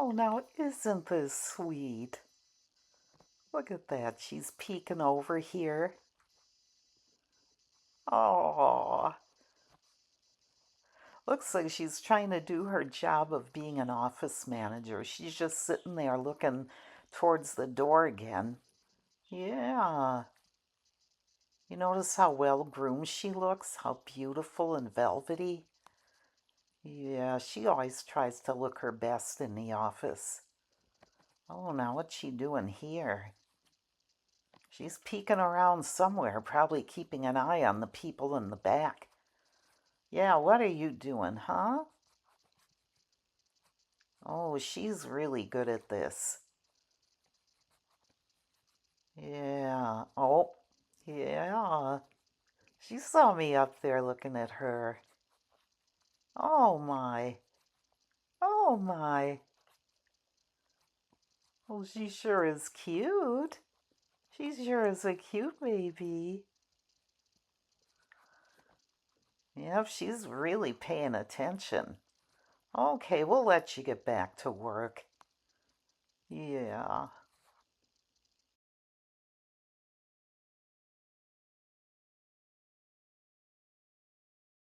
Oh, now isn't this sweet? Look at that. She's peeking over here. Oh, looks like she's trying to do her job of being an office manager. She's just sitting there looking towards the door again. Yeah. You notice how well groomed she looks? How beautiful and velvety? Yeah, she always tries to look her best in the office. Oh, now what's she doing here? She's peeking around somewhere, probably keeping an eye on the people in the back. Yeah, what are you doing, huh? Oh, she's really good at this. Yeah. Oh, yeah. She saw me up there looking at her. Oh my. Oh my. Well, she sure is cute. She sure is a cute baby. Yep, she's really paying attention. Okay, we'll let you get back to work. Yeah.